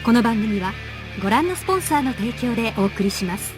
この番組はご覧のスポンサーの提供でお送りします。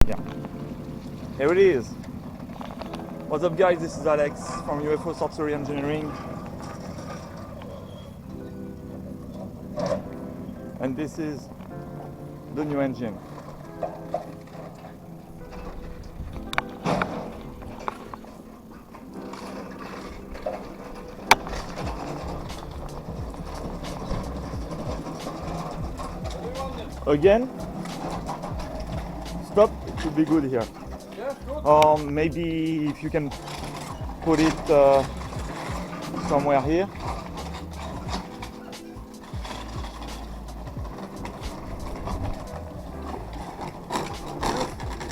Yeah. Here it is. What's up guys, this is Alex from U.F.O Sorcery Engineering. And this is the new engine. Again? Stop, it should be good here. Yeah, good. Maybe if you can put it somewhere here.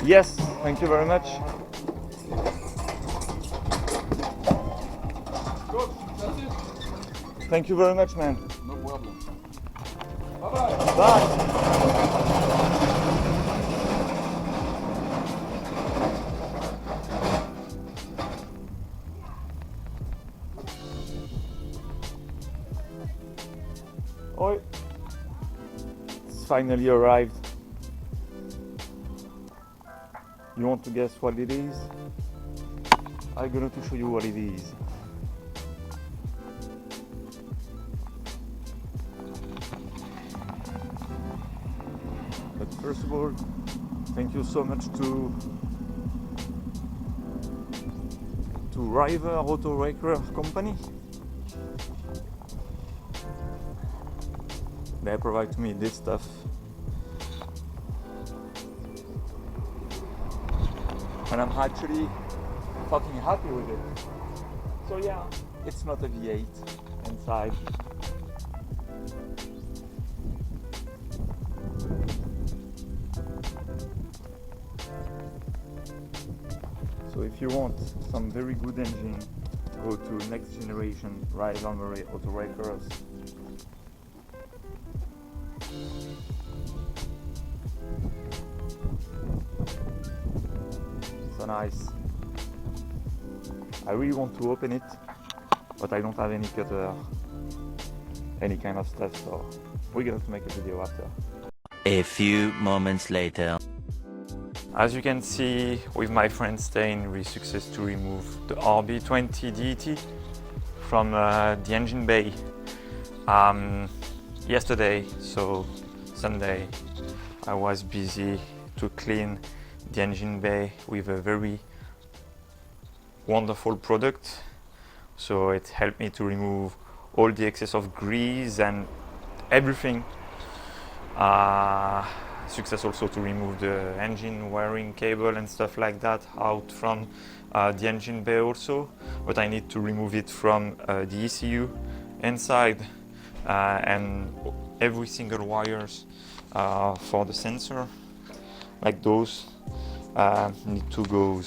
Yes, thank you very much. Good, that's it. Thank you very much, man. No problem. Bye-bye. Bye. Oh, it's finally arrived. You want to guess what it is? I'm going to show you what it is. But first of all, thank you so much to River Auto Wrecker Company. They provide me this stuff. And I'm actually fucking happy with it. So yeah, it's not a V8 inside. So if you want some very good engine, go to next generation Rivalry Auto Wreckers. So nice. I really want to open it, but I don't have any cutter, any kind of stuff, so we're going to make a video after. A few moments later. As you can see, with my friend Stein, we successfully to remove the RB20 DT from the engine bay yesterday, so Sunday. I was busy to clean the engine bay with a very wonderful product, so it helped me to remove all the excess of grease and everything. success also to remove the engine wiring cable and stuff like that out from the engine bay also, but I need to remove it from the ECU inside and every single wires for the sensor, like those, need to go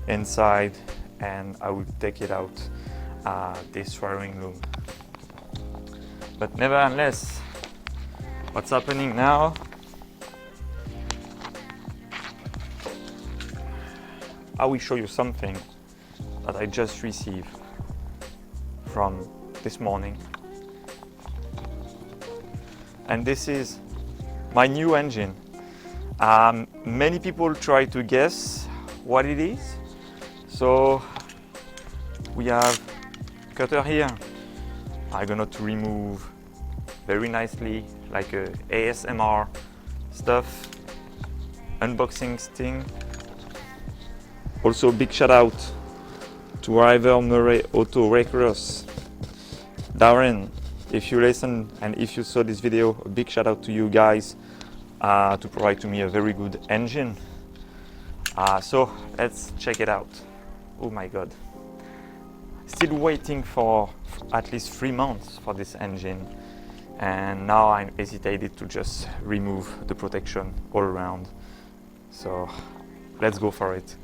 inside, and I will take it out this wiring loom. But nevertheless, what's happening now? I will show you something that I just received from this morning. And this is my new engine. Many people try to guess what it is. So we have cutter here. I'm gonna to remove very nicely, like a ASMR stuff, unboxing thing. Also, big shout out to River Murray Auto Recross. Darren, if you listen and if you saw this video, a big shout out to you guys to provide to me a very good engine. So let's check it out. Oh my god. Still waiting for at least 3 months for this engine, and now I'm hesitated to just remove the protection all around. So let's go for it.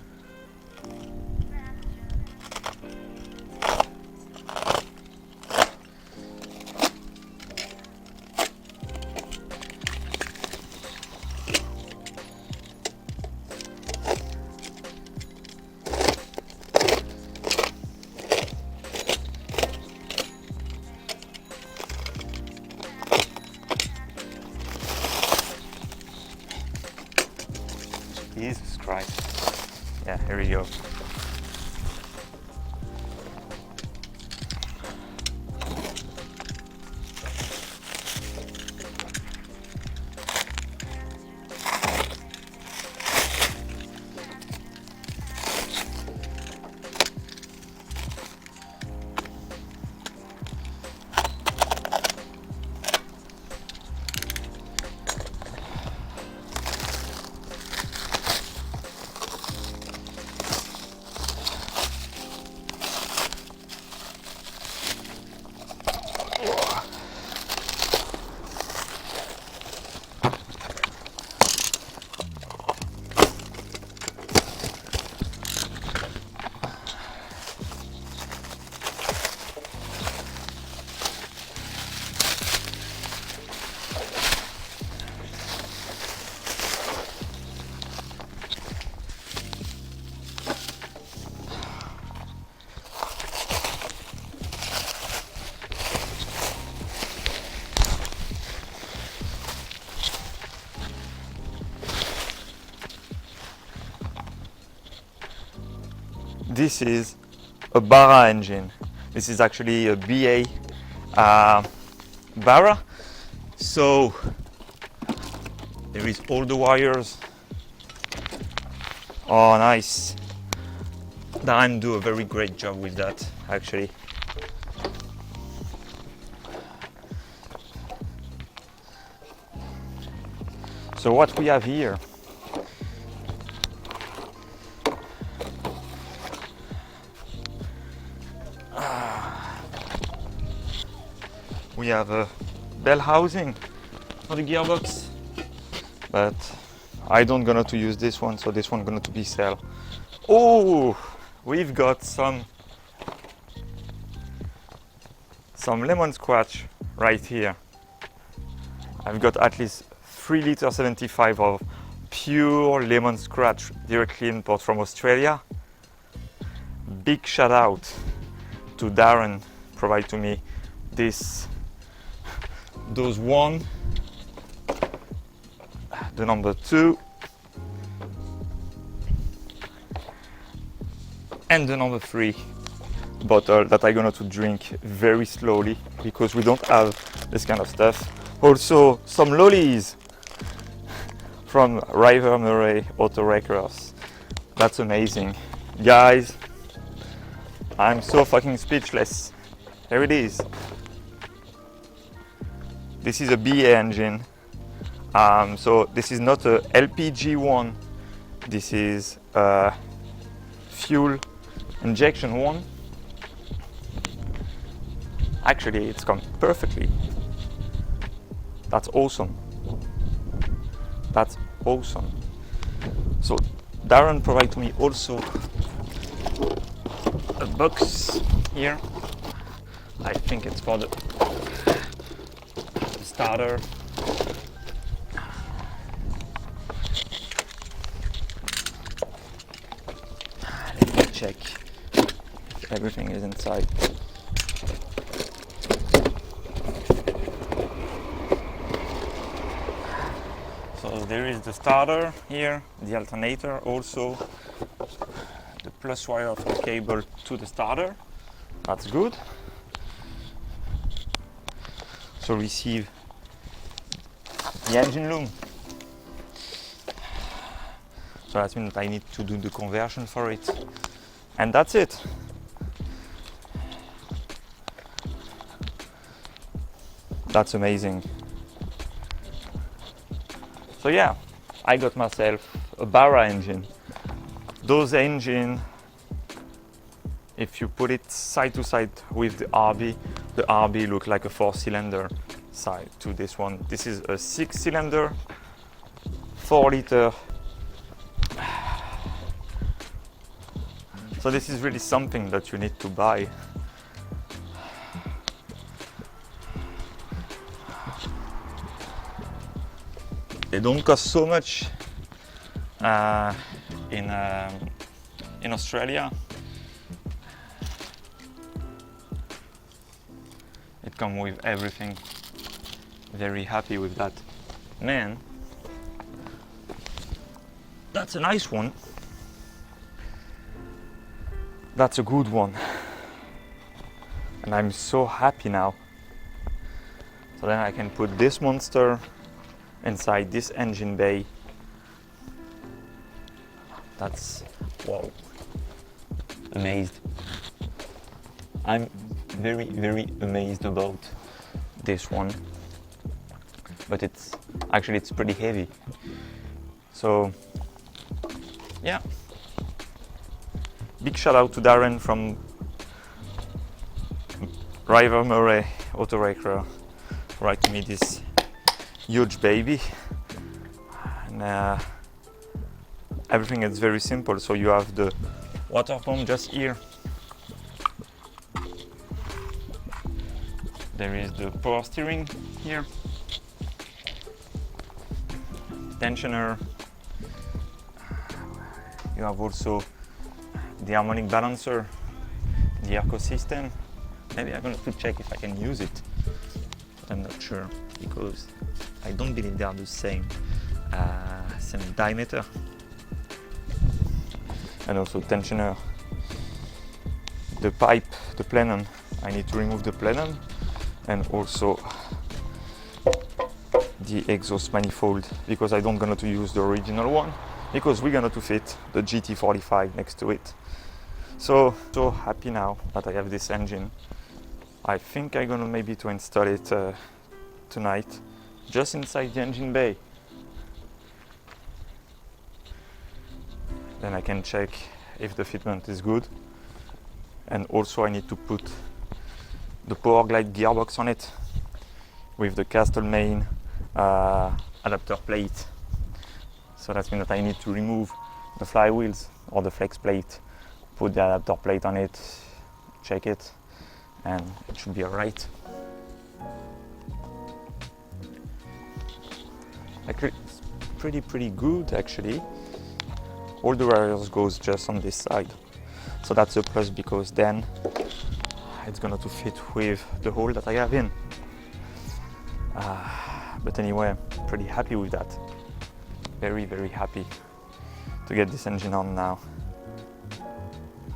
Jesus Christ. Yeah, here we go. This is a Barra engine. This is actually a BA Barra. So there is all the wires. Oh, nice. Darren do a very great job with that, actually. So what we have here, we have a bell housing for the gearbox, but I don't gonna to use this one, so this one gonna to be sell. Oh, we've got some lemon squash right here. I've got at least 3.75 liters of pure lemon squash directly imported from Australia. Big shout out to Darren, provide to me those one, the number 2, and the number 3 bottle that I'm gonna to drink very slowly because we don't have this kind of stuff. Also some lollies from River Murray Auto Recross. That's amazing. Guys, I'm so fucking speechless. Here it is. This is a BA engine. So this is not a LPG one, this is a fuel injection one. Actually, it's come perfectly. That's awesome. That's awesome. So Darren provided me also a box here. I think it's for the starter. Let me check if everything is inside. So there is the starter here, the alternator, also the plus wire for cable to the starter. That's good. So receive the engine loom. So that means that I need to do the conversion for it. And that's it. That's amazing. So yeah, I got myself a Barra engine. Those engines, if you put it side to side with the RB looks like a 4-cylinder side to this one. This is a 6-cylinder, 4-liter. So this is really something that you need to buy. They don't cost so much in Australia. It comes with everything. Very happy with that. Man, that's a nice one. That's a good one. And I'm so happy now. So then I can put this monster inside this engine bay. That's, wow, amazed. I'm very, very amazed about this one, but it's pretty heavy. So yeah, big shout out to Darren from River Murray Auto Wrecker for writing me this huge baby. And everything is very simple. So you have the water pump just here. There is the power steering here, tensioner. You have also the harmonic balancer, the Arco system. Maybe I'm going to check if I can use it, but I'm not sure because I don't believe they are the same diameter. And also tensioner, the pipe, the plenum. I need to remove the plenum, and also the exhaust manifold because I don't gonna to use the original one because we're gonna to fit the GT45 next to it. So happy now that I have this engine. I think I'm gonna maybe to install it tonight, just inside the engine bay. Then I can check if the fitment is good. And also I need to put the Power Glide gearbox on it with the Castlemaine adapter plate. So that means that I need to remove the flywheels or the flex plate, put the adapter plate on it, check it, and it should be alright. Actually, it's pretty good actually. All the wires goes just on this side. So that's a plus because then it's gonna to fit with the hole that I have in. But anyway, pretty happy with that. Very, very happy to get this engine on now.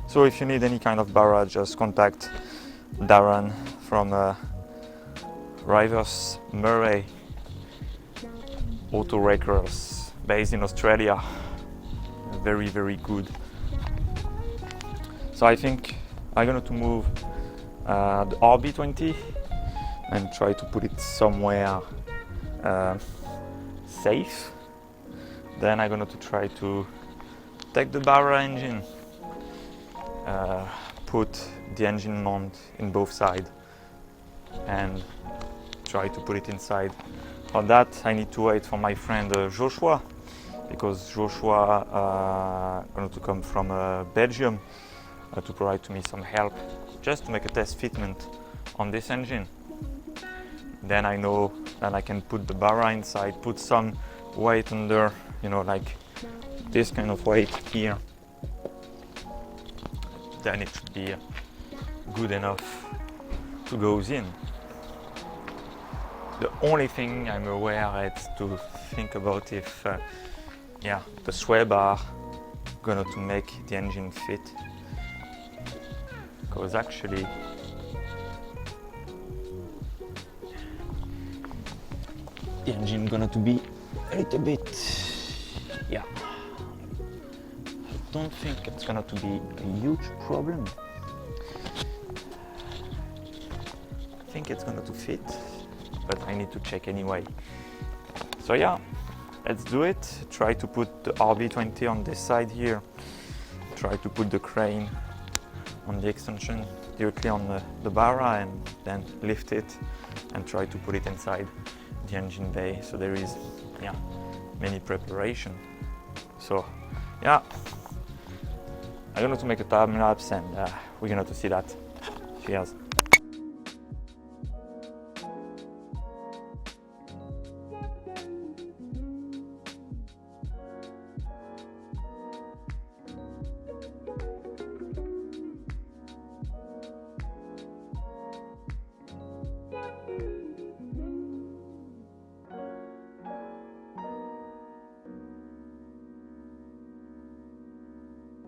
So if you need any kind of Barra, just contact Darren from Rivers Murray Auto Wreckers based in Australia. Very, very good. So I think I'm going to move the RB20 and try to put it somewhere safe. Then I'm going to try to take the Barra engine, put the engine mount in both sides and try to put it inside. For that I need to wait for my friend Joshua, because Joshua going to come from Belgium to provide to me some help just to make a test fitment on this engine. Then I know that I can put the Barra inside, put some weight under, you know, like this kind of weight here. Then it should be good enough to go in. The only thing I'm aware is to think about if the sway bar gonna to make the engine fit, because actually the engine gonna to be a little bit, I don't think it's gonna to be a huge problem. I think it's gonna to fit, but I need to check anyway. So yeah, let's do it. Try to put the RB20 on this side here. Try to put the crane on the extension directly on the Barra, and then lift it and try to put it inside the engine bay. So there is many preparation. So yeah, I'm going to make a time lapse and we're going to see that. Cheers.